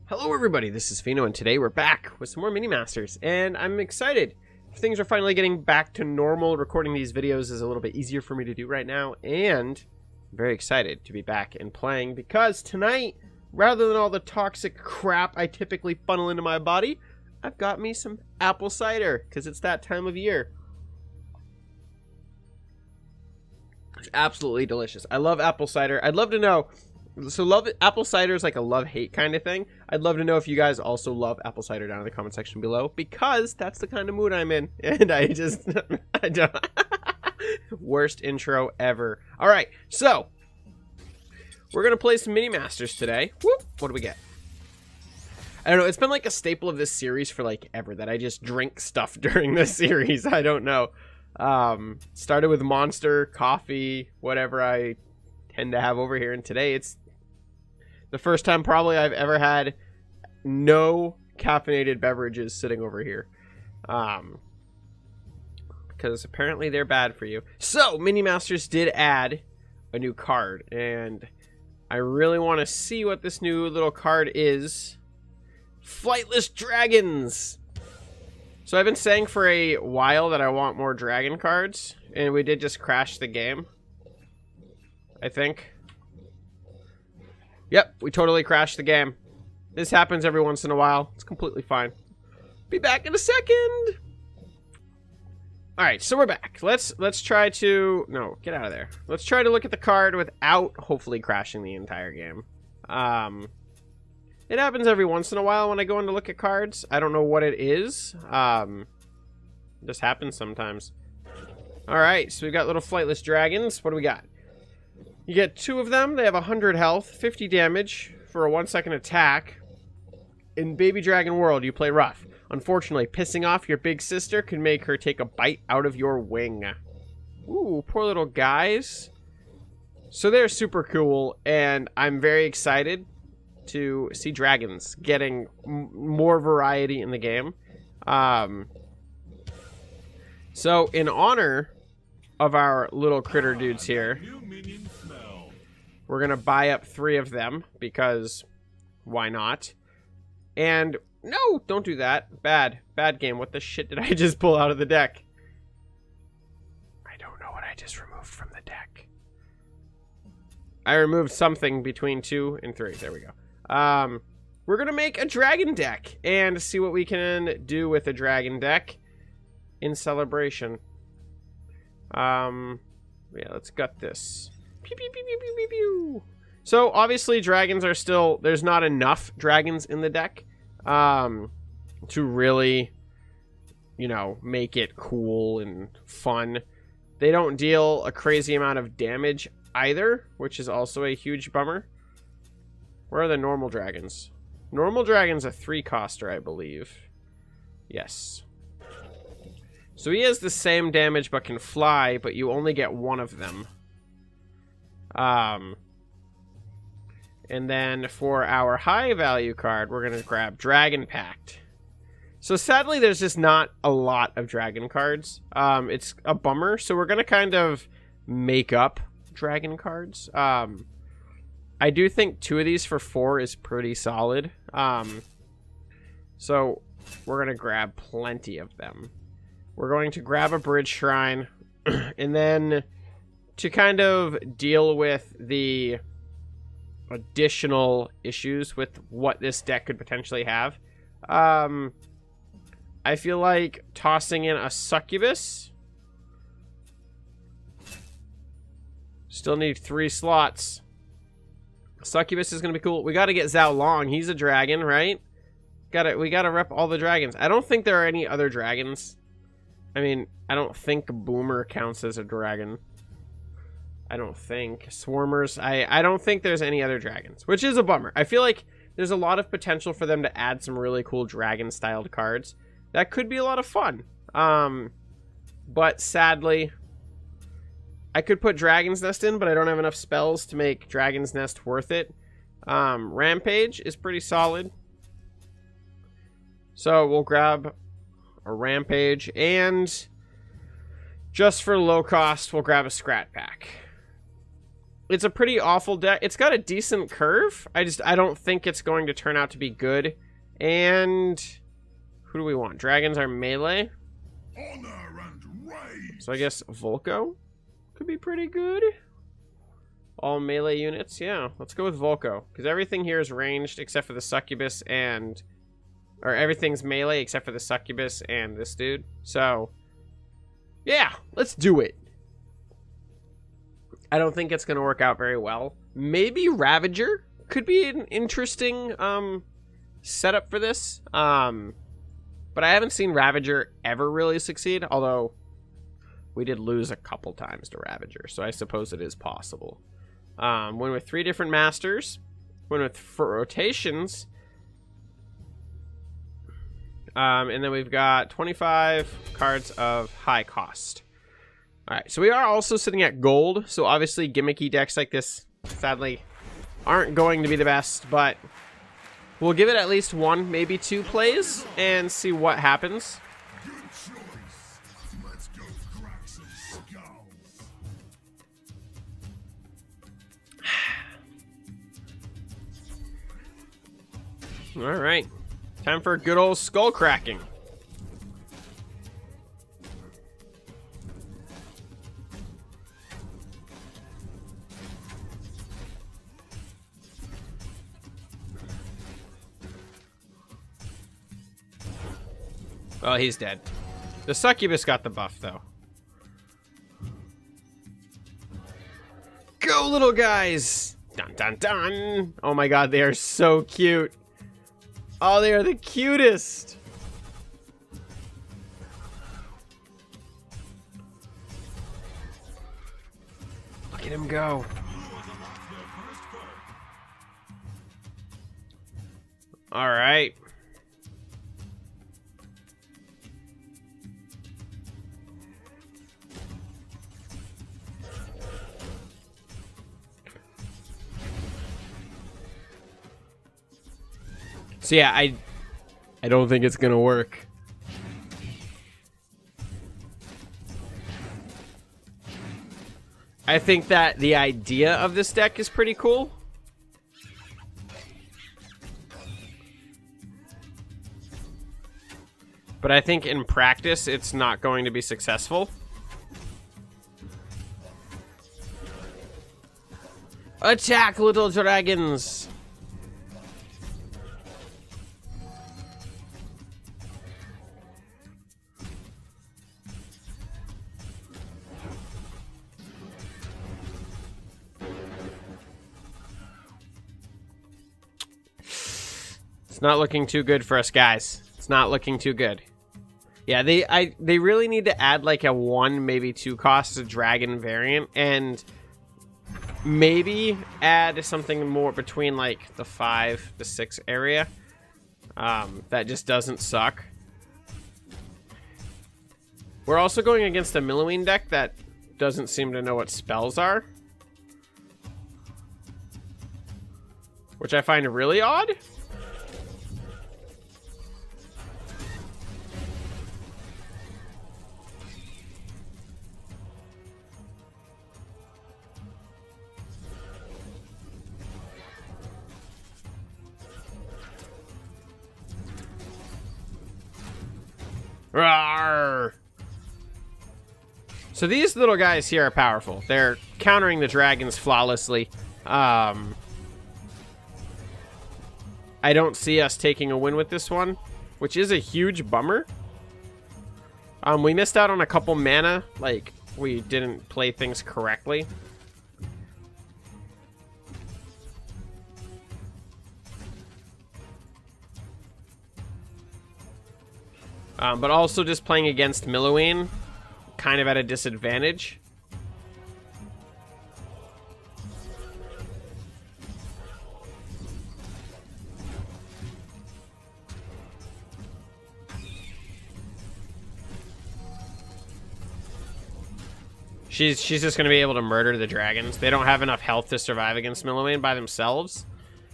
Hello everybody, this is Pheno, and today we're back with some more Mini-Masters, and I'm excited. Things are finally getting back to normal. Recording these videos is a little bit easier for me to do right now, and I'm very excited to be back and playing, because tonight, rather than all the toxic crap I typically funnel into my body, I've got me some apple cider, because it's that time of year. It's absolutely delicious. I love apple cider. I'd love to know... So apple cider is like a love-hate kind of thing. I'd love to know if you guys also love apple cider down in the comment section below, because that's the kind of mood I'm in. And I don't... Worst intro ever. Alright, so we're going to play some Mini-Masters today. Whoop, what do we get? I don't know, it's been like a staple of this series for like ever, that I just drink stuff during this series. I don't know. Started with Monster, coffee, whatever I tend to have over here, and today it's the first time probably I've ever had no caffeinated beverages sitting over here. Because apparently they're bad for you. So, Mini-Masters did add a new card, and I really want to see what this new little card is. Flightless Dragons! So I've been saying for a while that I want more dragon cards, and we did just crash the game, I think. Yep, we totally crashed the game. This happens every once in a while. It's completely fine. Be back in a second. Alright, so we're back. Let's try to... No, get out of there. Let's try to look at the card without hopefully crashing the entire game. It happens every once in a while when I go in to look at cards. I don't know what it is. It just happens sometimes. Alright, so we've got little flightless dragons. What do we got? You get 2 of them. They have 100 health, 50 damage for a 1-second attack. In Baby Dragon World, you play rough. Unfortunately, pissing off your big sister can make her take a bite out of your wing. Ooh, poor little guys. So they're super cool, and I'm very excited to see dragons getting more variety in the game. So in honor of our little critter dudes here, we're gonna buy up 3 of them, because why not? And no, don't do that. Bad game. What the shit did I just pull out of the deck? I don't know what I just removed from the deck. I removed something between 2 and 3. There we go. We're gonna make a dragon deck and see what we can do with a dragon deck in celebration. Yeah, let's gut this. Pew, pew, pew, pew, pew, pew, pew. So obviously dragons are still, there's not enough dragons in the deck to really, you know, make it cool and fun. They don't deal a crazy amount of damage either, which is also a huge bummer. Where are the normal dragons? Normal dragon's a 3-coster, I believe. Yes. So he has the same damage but can fly, but you only get 1 of them. And then for our high value card, we're going to grab Dragon Pact. So sadly, there's just not a lot of dragon cards. It's a bummer, so we're going to kind of make up dragon cards. I do think 2 of these for 4 is pretty solid. So we're going to grab plenty of them. We're going to grab a Bridge Shrine, and then to kind of deal with the additional issues with what this deck could potentially have, I feel like tossing in a Succubus. Still need 3 slots. Succubus is going to be cool. We got to get Zhao Long. He's a dragon, right? We got to rep all the dragons. I don't think there are any other dragons. I mean, I don't think Boomer counts as a dragon. I don't think. Swarmers. I don't think there's any other dragons, which is a bummer. I feel like there's a lot of potential for them to add some really cool dragon-styled cards. That could be a lot of fun. But sadly, I could put Dragon's Nest in, but I don't have enough spells to make Dragon's Nest worth it. Rampage is pretty solid. So we'll grab a Rampage, and just for low cost, we'll grab a Scrat Pack. it's a pretty awful deck. It's got a decent curve. I don't think it's going to turn out to be good. And who do we want? Dragons are melee. Honor and rage. So I guess Volko could be pretty good. All melee units. Yeah, let's go with Volko. Because everything here is ranged except for the Succubus and... Or everything's melee except for the Succubus and this dude. So, yeah, let's do it. I don't think it's going to work out very well. Maybe Ravager could be an interesting setup for this. But I haven't seen Ravager ever really succeed. Although, we did lose a couple times to Ravager. So I suppose it is possible. Went with 3 different Masters. Went with for rotations. And then we've got 25 cards of high cost. Alright, so we are also sitting at gold. So obviously gimmicky decks like this, sadly, aren't going to be the best. But we'll give it at least 1, maybe 2 plays and see what happens. Good choice. Let's go crack some skulls. Alright. Time for good old skull cracking. Well, he's dead. The Succubus got the buff, though. Go, little guys! Dun, dun, dun! Oh my god, they are so cute. Oh, they are the cutest! Look at him go. Alright. So yeah, I don't think it's gonna work. I think that the idea of this deck is pretty cool. But I think in practice, it's not going to be successful. Attack, little dragons! It's not looking too good for us, guys. It's not looking too good. Yeah, they really need to add like a 1, maybe 2 cost dragon variant, and maybe add something more between like the 5 to 6 area. That just doesn't suck. We're also going against a Minion deck that doesn't seem to know what spells are, which I find really odd. Rawr. So these little guys here are powerful. They're countering the dragons flawlessly. I don't see us taking a win with this one, which is a huge bummer. We missed out on a couple mana, like we didn't play things correctly. But also just playing against Minion, kind of at a disadvantage. She's just going to be able to murder the dragons. They don't have enough health to survive against Minion by themselves.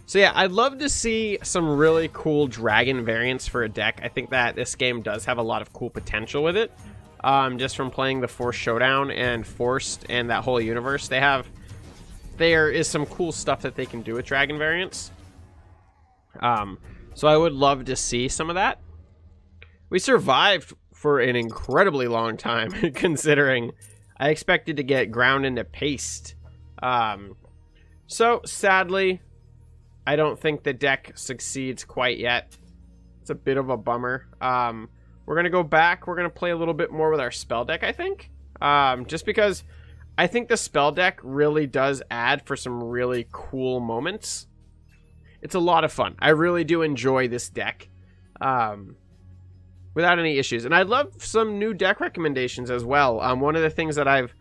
So yeah, I'd love to see some really cool dragon variants for a deck. I think that this game does have a lot of cool potential with it. Just from playing the Force Showdown and Forced and that whole universe, they have there is some cool stuff that they can do with dragon variants. So I would love to see some of that. We survived for an incredibly long time, considering I expected to get ground into paste. So sadly, I don't think the deck succeeds quite yet. It's a bit of a bummer. We're going to go back. We're going to play a little bit more with our spell deck, I think. Just because I think the spell deck really does add for some really cool moments. It's a lot of fun. I really do enjoy this deck. Without any issues. And I'd love some new deck recommendations as well. One of the things that I've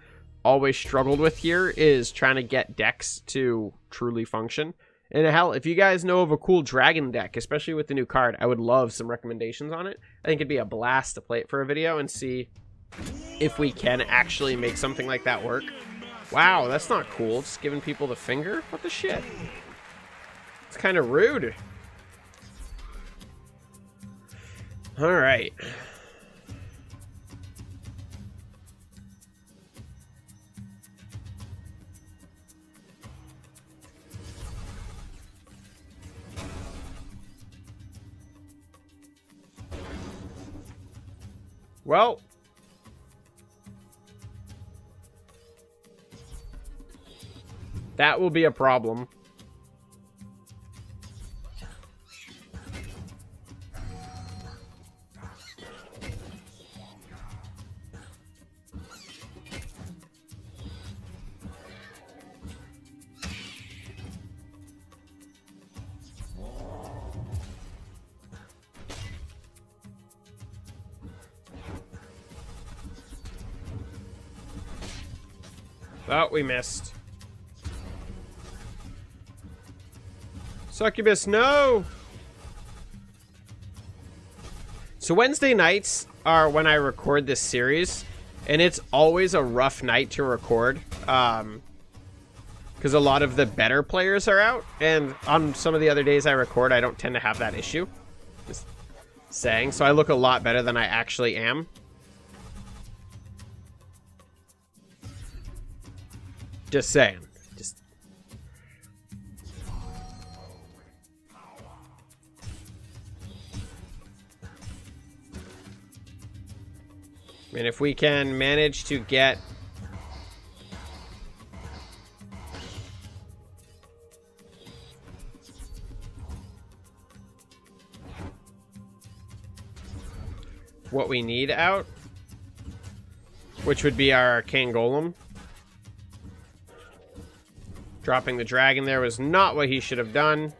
always struggled with here is trying to get decks to truly function. And hell, if you guys know of a cool dragon deck, especially with the new card, I would love some recommendations on it. I think it'd be a blast to play it for a video and see if we can actually make something like that work. Wow, that's not cool. Just giving people the finger? What the shit? It's kind of rude. All right. Well, that will be a problem. Oh, we missed. Succubus, no! So Wednesday nights are when I record this series, and it's always a rough night to record, because a lot of the better players are out, and on some of the other days I record, I don't tend to have that issue. Just saying, so I look a lot better than I actually am. Just saying. Just. I mean, if we can manage to get what we need out, which would be our Arcane Golem. Dropping the dragon there was not what he should have done.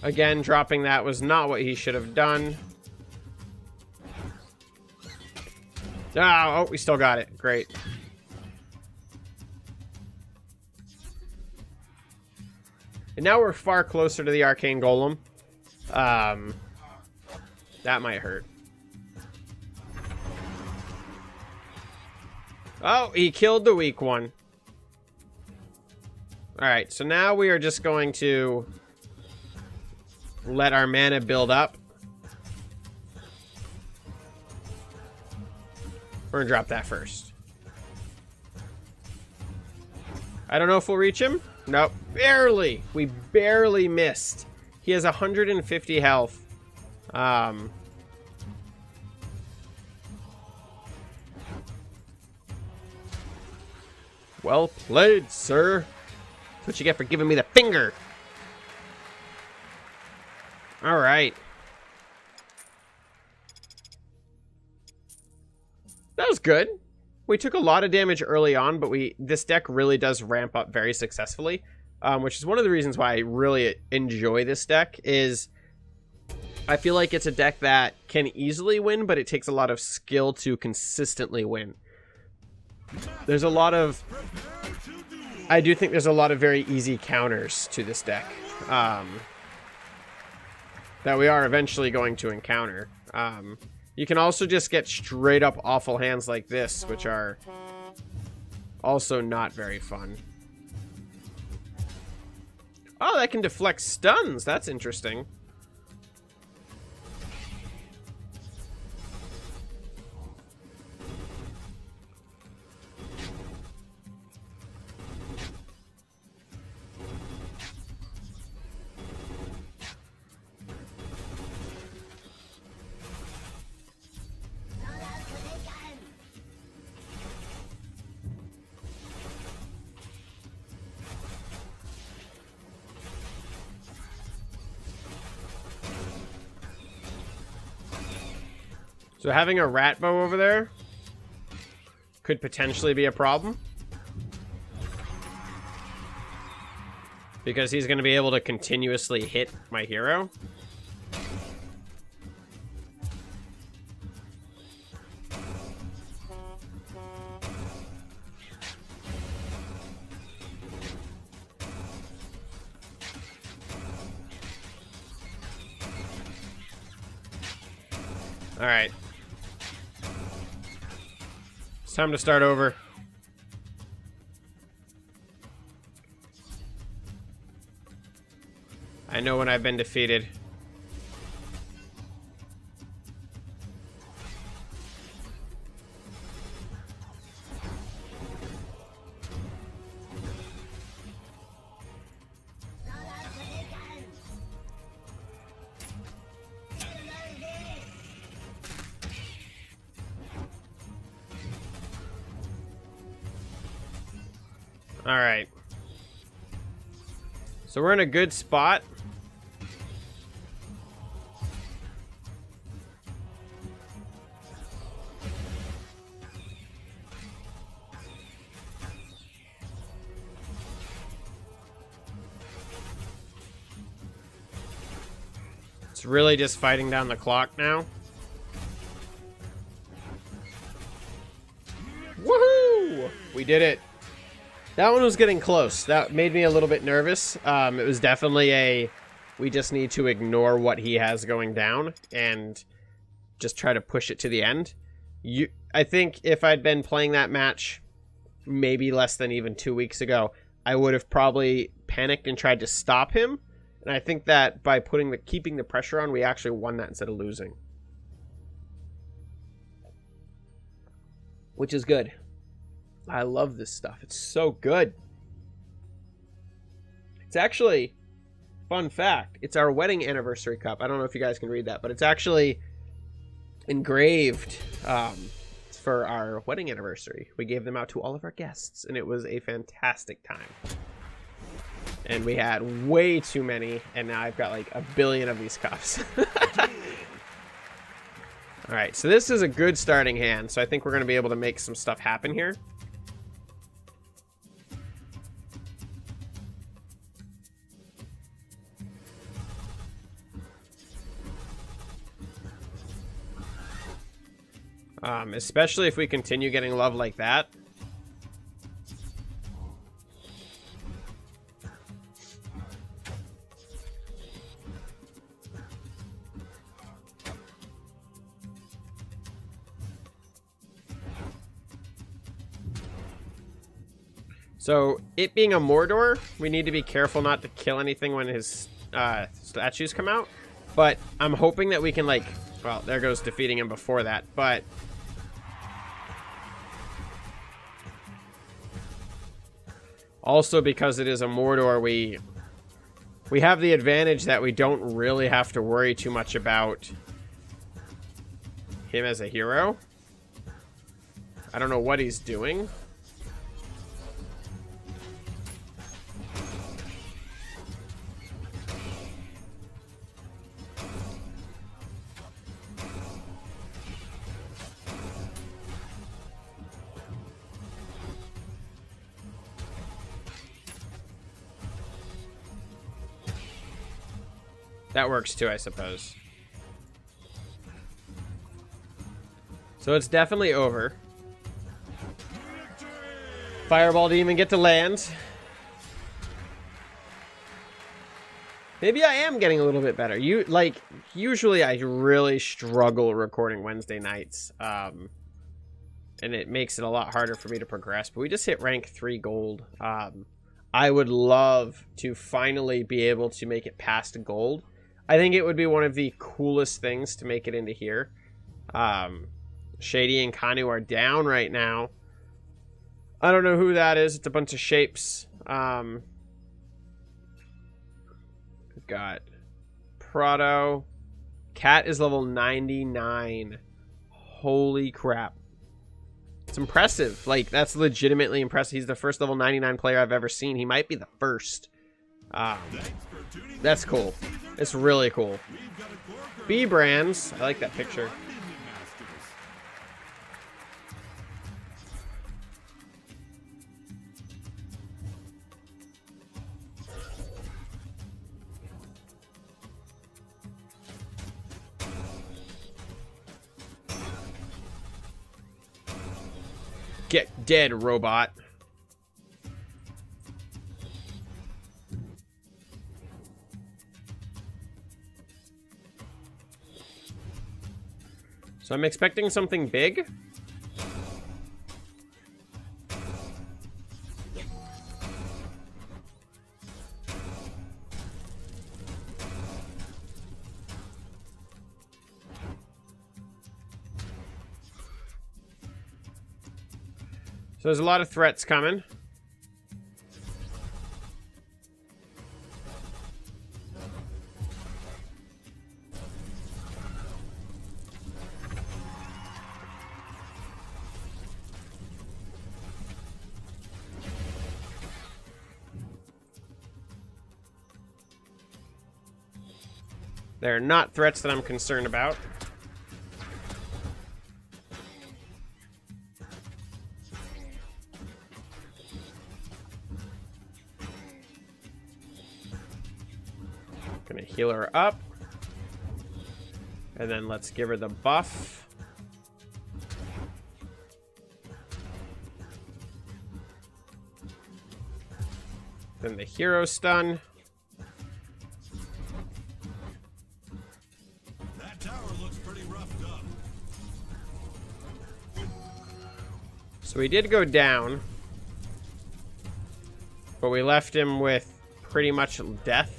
Again, dropping that was not what he should have done. Oh, we still got it. Great. And now we're far closer to the Arcane Golem. That might hurt. Oh, he killed the weak one. Alright, so now we are just going to let our mana build up. We're gonna drop that first. I don't know if we'll reach him. Nope, barely. We barely missed. He has 150 health. Well played, sir. That's what you get for giving me the finger. All right. That was good. We took a lot of damage early on, but this deck really does ramp up very successfully, which is one of the reasons why I really enjoy this deck. Is I feel like it's a deck that can easily win, but it takes a lot of skill to consistently win. There's a lot of... I do think there's a lot of very easy counters to this deck that we are eventually going to encounter. You can also just get straight up awful hands like this, which are also not very fun. Oh, that can deflect stuns. That's interesting. So having a rat bow over there could potentially be a problem. Because he's going to be able to continuously hit my hero. All right. It's time to start over. I know when I've been defeated. All right. So we're in a good spot. It's really just fighting down the clock now. Woohoo! We did it. That one was getting close. That made me a little bit nervous. It was definitely a, we just need to ignore what he has going down and just try to push it to the end. I think if I'd been playing that match maybe less than even 2 weeks ago, I would have probably panicked and tried to stop him. And I think that by keeping the pressure on, we actually won that instead of losing. Which is good. I love this stuff. It's so good. It's actually, fun fact, it's our wedding anniversary cup. I don't know if you guys can read that, but it's actually engraved for our wedding anniversary. We gave them out to all of our guests, and it was a fantastic time. And we had way too many, and now I've got like 1 billion of these cups. All right, so this is a good starting hand, so I think we're going to be able to make some stuff happen here. Especially if we continue getting love like that. So, it being a Mordor, we need to be careful not to kill anything when his statues come out. But I'm hoping that we can, like... Well, there goes defeating him before that, but... Also, because it is a Mordor, we have the advantage that we don't really have to worry too much about him as a hero. I don't know what he's doing. That works too, I suppose. So it's definitely over. Fireball didn't even get to land. Maybe I am getting a little bit better. Usually I really struggle recording Wednesday nights. And it makes it a lot harder for me to progress. But we just hit rank 3 gold. I would love to finally be able to make it past gold. I think it would be one of the coolest things to make it into here. Shady and Kanu are down right now. I don't know who that is. It's a bunch of shapes. We've got Prado. Cat is level 99. Holy crap. It's impressive. Like, that's legitimately impressive. He's the first level 99 player I've ever seen. He might be the first. That's cool. It's really cool. B brands. I like that picture. Get dead, robot. So I'm expecting something big. So there's a lot of threats coming. They're not threats that I'm concerned about. Gonna heal her up. And then let's give her the buff. Then the hero stun. That tower looks pretty roughed up. So he did go down. But we left him with pretty much death.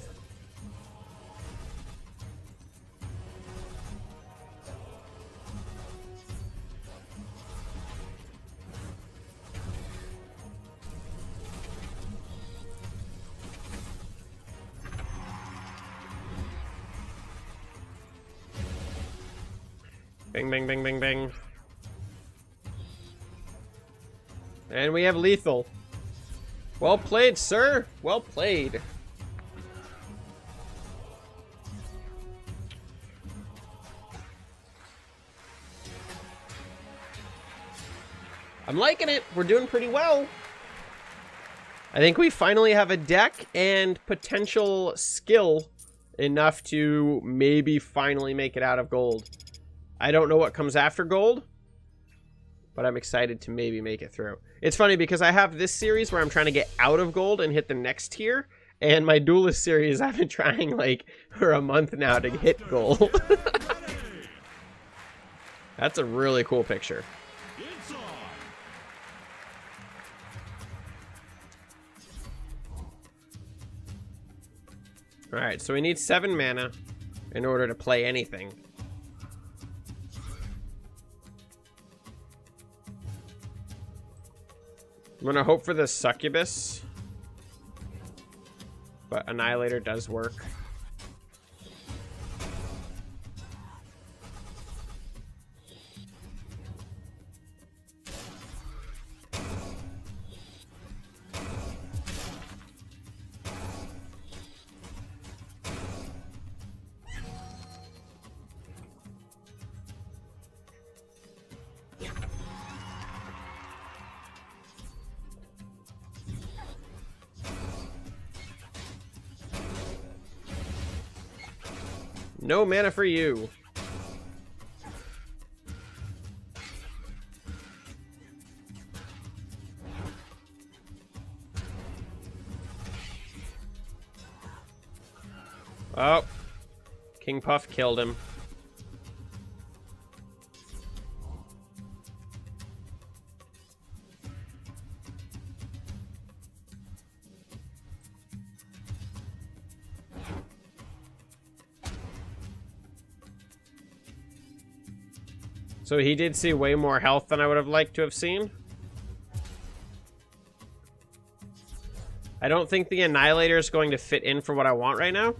Bing, bing, bing, bing, bing. And we have lethal. Well played, sir. Well played. I'm liking it. We're doing pretty well. I think we finally have a deck and potential skill enough to maybe finally make it out of gold. I don't know what comes after gold, but I'm excited to maybe make it through. It's funny because I have this series where I'm trying to get out of gold and hit the next tier, and my duelist series I've been trying like for a month now to hit gold. That's a really cool picture. All right, so we need 7 mana in order to play anything. I'm gonna hope for the succubus, but Annihilator does work. No mana for you. Oh. King Puff killed him. So he did see way more health than I would have liked to have seen. I don't think the Annihilator is going to fit in for what I want right now.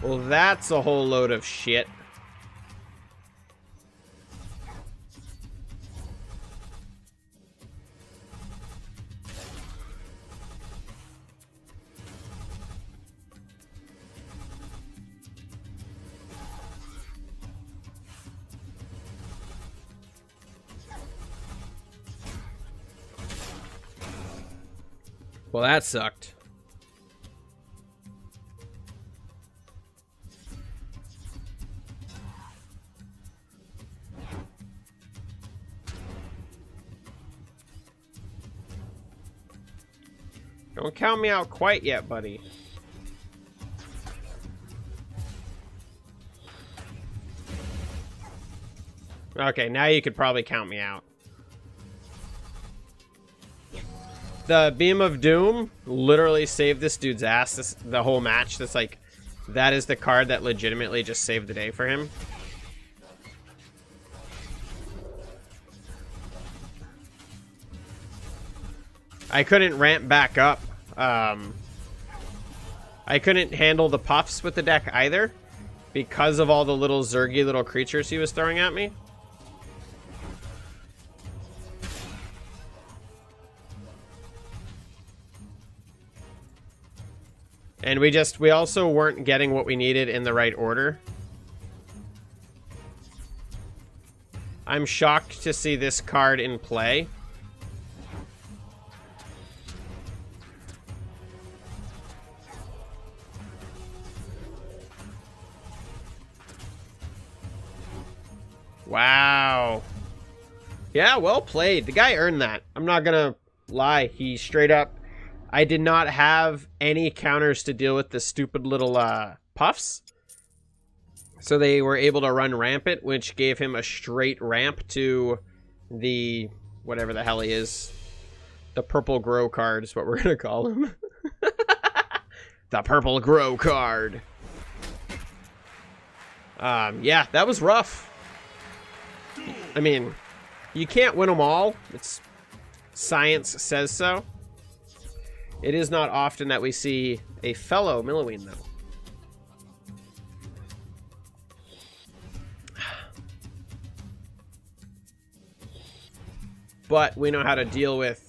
Well, that's a whole load of shit. Well, that sucked. Don't count me out quite yet, buddy. Okay, now you could probably count me out. The Beam of Doom literally saved this dude's ass the whole match. That's like, that is the card that legitimately just saved the day for him. I couldn't ramp back up. I couldn't handle the puffs with the deck either because of all the little zergy little creatures he was throwing at me. And we also weren't getting what we needed in the right order. I'm shocked to see this card in play. Wow. Yeah, well played. The guy earned that. I'm not gonna lie. He straight up... I did not have any counters to deal with the stupid little puffs. So they were able to run rampant, which gave him a straight ramp to the... whatever the hell he is. The purple grow card is what we're gonna call him. The purple grow card. Yeah, that was rough. I mean, you can't win them all. It's science says so. It is not often that we see a fellow Milloween, though. But we know how to deal with...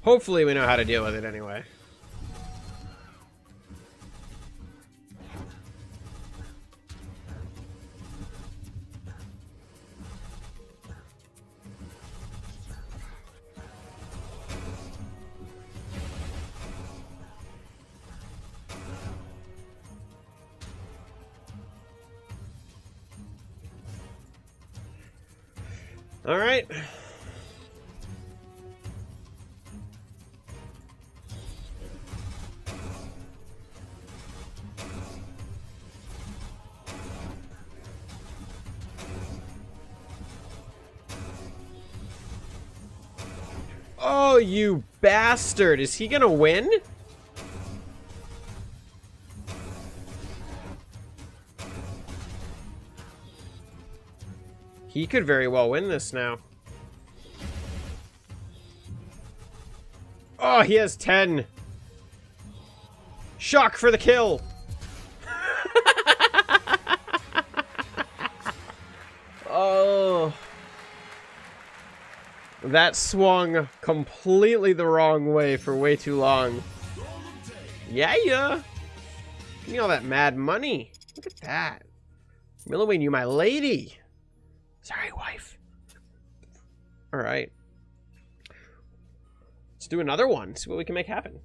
Hopefully we know how to deal with it anyway. All right. Oh, you bastard. Is he gonna win? He could very well win this now. Oh, he has 10. Shock for the kill. Oh. That swung completely the wrong way for way too long. Yeah. Give me all that mad money. Look at that. Milloween, you my lady. Sorry, wife. All right. Let's do another one. See what we can make happen.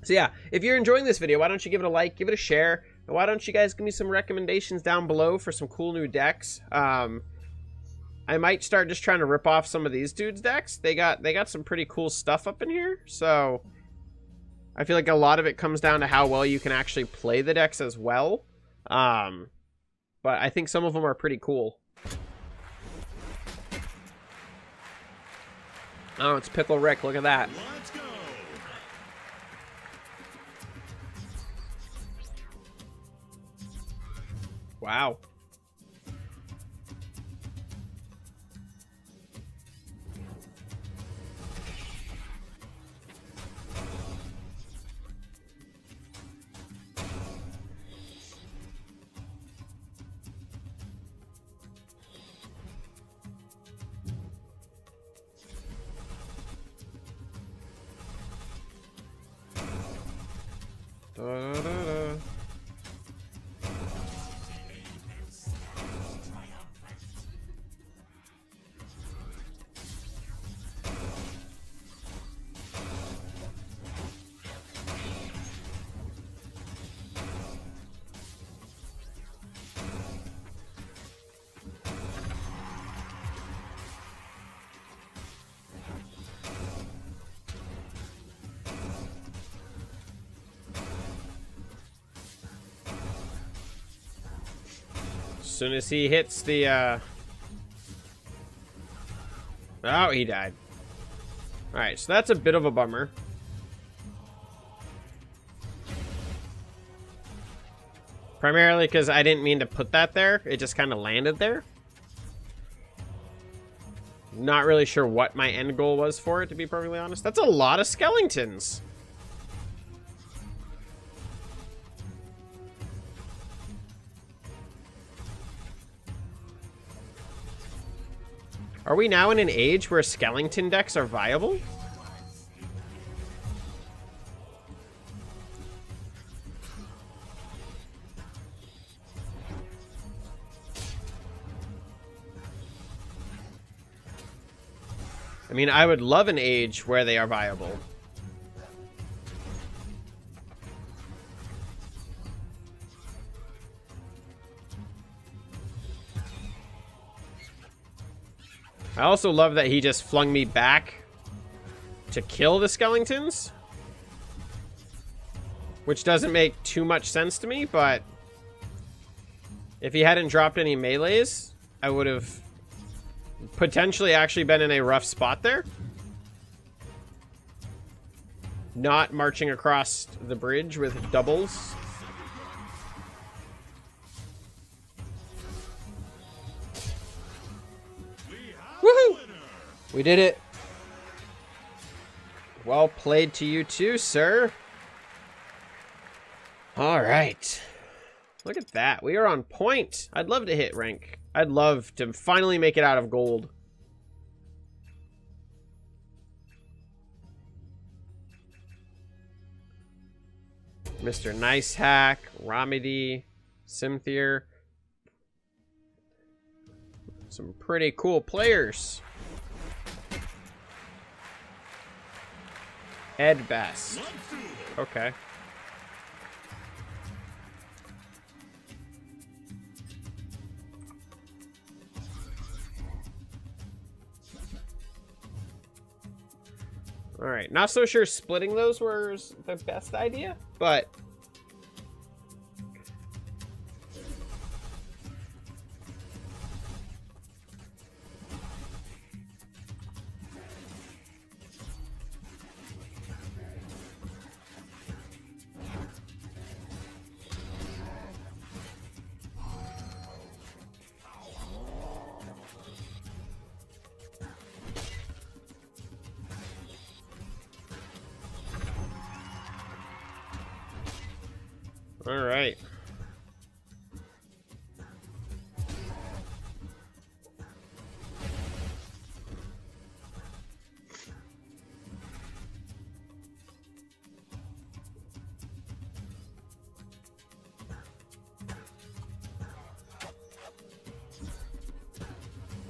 So yeah, if you're enjoying this video, why don't you give it a like, give it a share, and why don't you guys give me some recommendations down below for some cool new decks. I might start just trying to rip off some of these dudes' decks. They got some pretty cool stuff up in here, so I feel like a lot of it comes down to how well you can actually play the decks as well. But I think some of them are pretty cool. Oh, it's Pickle Rick. Look at that. Let's go. Wow. Da-da-da-da. As soon as he hits the, Oh, he died. Alright, so that's a bit of a bummer. Primarily because I didn't mean to put that there. It just kind of landed there. Not really sure what my end goal was for it, to be perfectly honest. That's a lot of skeletons. Are we now in an age where skeleton decks are viable? I mean, I would love an age where they are viable. I also love that he just flung me back to kill the skeletons. Which doesn't make too much sense to me, but if he hadn't dropped any melees, I would have potentially actually been in a rough spot there. Not marching across the bridge with doubles. Woohoo! We did it. Well played to you too, sir. All right. Look at that. We are on point. I'd love to hit rank. I'd love to finally make it out of gold. Mr. Nice Hack, Ramidi, Simthier. Some pretty cool players. Ed Best. Okay. All right, not so sure splitting those was the best idea, but all right.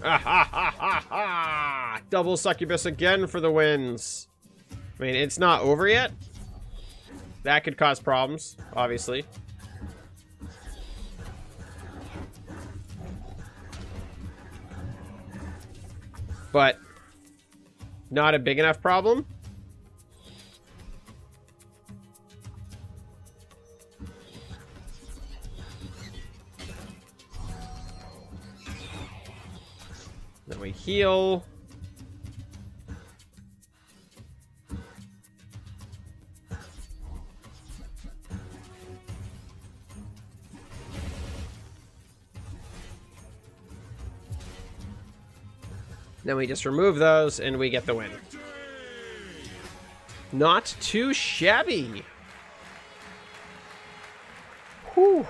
Ah, ha, ha, ha, ha. Double succubus again for the wins. I mean, it's not over yet. That could cause problems, obviously. But not a big enough problem. Then we heal. Then we just remove those and we get the win. Not too shabby. Whew.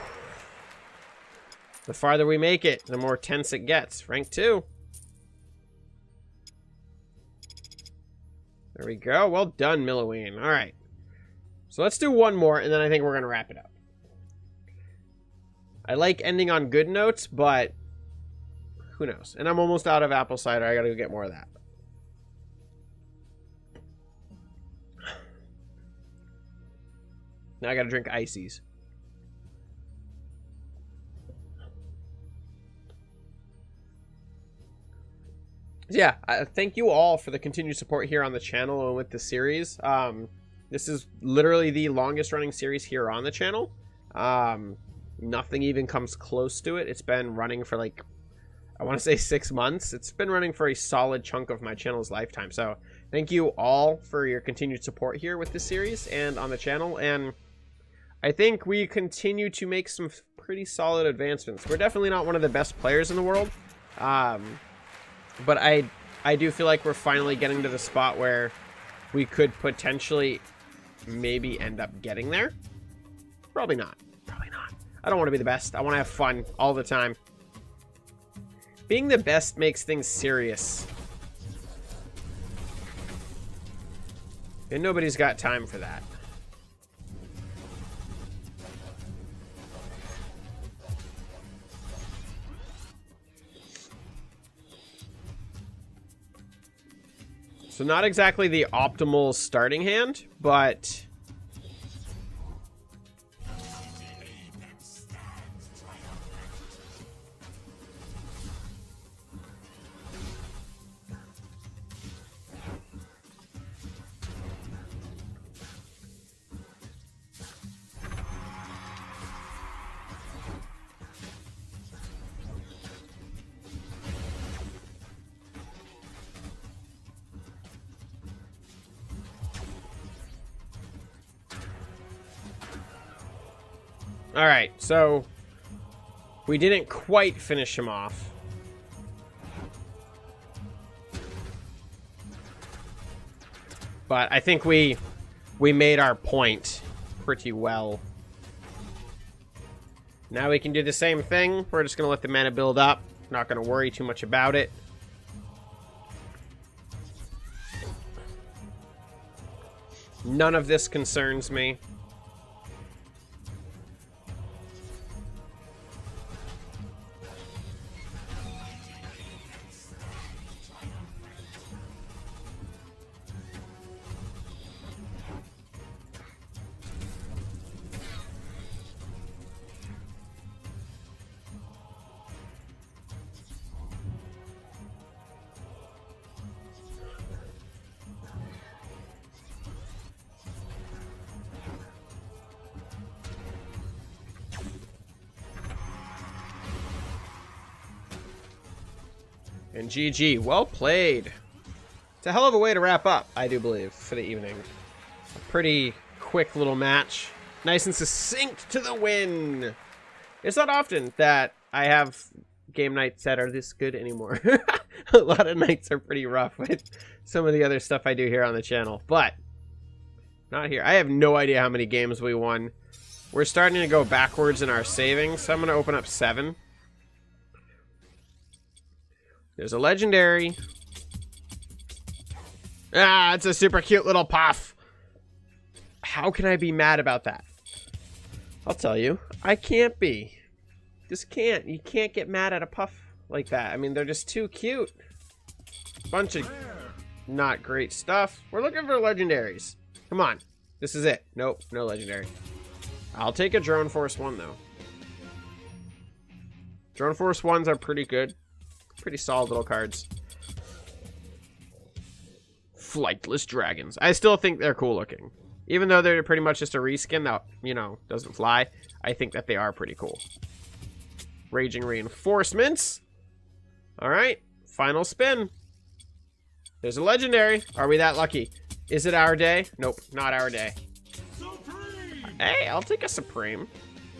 The farther we make it, the more tense it gets. Rank 2. There we go. Well done, Milloween. All right. So let's do one more, and then I think we're going to wrap it up. I like ending on good notes, but who knows? And I'm almost out of apple cider. I got to go get more of that. Now I got to drink ices. Yeah, thank you all for the continued support here on the channel and with the series. This is literally the longest running series here on the channel. Nothing even comes close to it. It's been running for like, I want to say 6 months. It's been running for a solid chunk of my channel's lifetime. So thank you all for your continued support here with this series and on the channel. And I think we continue to make some pretty solid advancements. We're definitely not one of the best players in the world. But I do feel like we're finally getting to the spot where we could potentially maybe end up getting there. Probably not. Probably not. I don't want to be the best. I want to have fun all the time. Being the best makes things serious. And nobody's got time for that. So not exactly the optimal starting hand, but all right, so we didn't quite finish him off. But I think we made our point pretty well. Now we can do the same thing. We're just going to let the mana build up. Not going to worry too much about it. None of this concerns me. And GG, well played. It's a hell of a way to wrap up, I do believe, for the evening. A pretty quick little match. Nice and succinct to the win. It's not often that I have game nights that are this good anymore. A lot of nights are pretty rough with some of the other stuff I do here on the channel. But, not here. I have no idea how many games we won. We're starting to go backwards in our savings, so I'm going to open up 7. There's a legendary. Ah, it's a super cute little puff. How can I be mad about that? I'll tell you. I can't be. Just can't. You can't get mad at a puff like that. I mean, they're just too cute. Bunch of not great stuff. We're looking for legendaries. Come on. This is it. Nope, no legendary. I'll take a Drone Force 1, though. Drone Force 1s are pretty good. Pretty solid little cards. Flightless Dragons. I still think they're cool looking. Even though they're pretty much just a reskin that, you know, doesn't fly. I think that they are pretty cool. Raging Reinforcements. Alright. Final spin. There's a legendary. Are we that lucky? Is it our day? Nope, not our day. Supreme. Hey, I'll take a Supreme.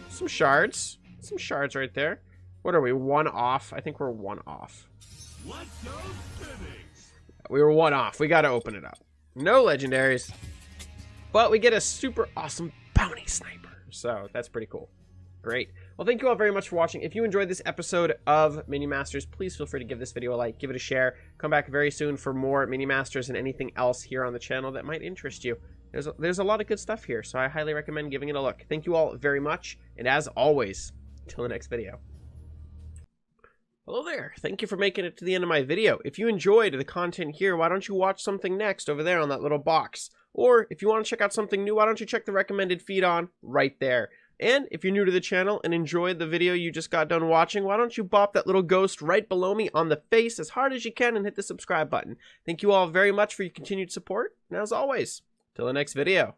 Some shards. Some shards right there. What are we, 1 off? I think we're 1 off. Let's go spinning. We were 1 off. We got to open it up. No legendaries. But we get a super awesome bounty sniper. So that's pretty cool. Great. Well, thank you all very much for watching. If you enjoyed this episode of Mini Masters, please feel free to give this video a like, give it a share. Come back very soon for more Mini Masters and anything else here on the channel that might interest you. There's a lot of good stuff here, so I highly recommend giving it a look. Thank you all very much, and as always, until the next video. Hello there. Thank you for making it to the end of my video. If you enjoyed the content here, why don't you watch something next over there on that little box? Or if you want to check out something new, why don't you check the recommended feed on right there? And if you're new to the channel and enjoyed the video you just got done watching, why don't you bop that little ghost right below me on the face as hard as you can and hit the subscribe button. Thank you all very much for your continued support, and as always, till the next video.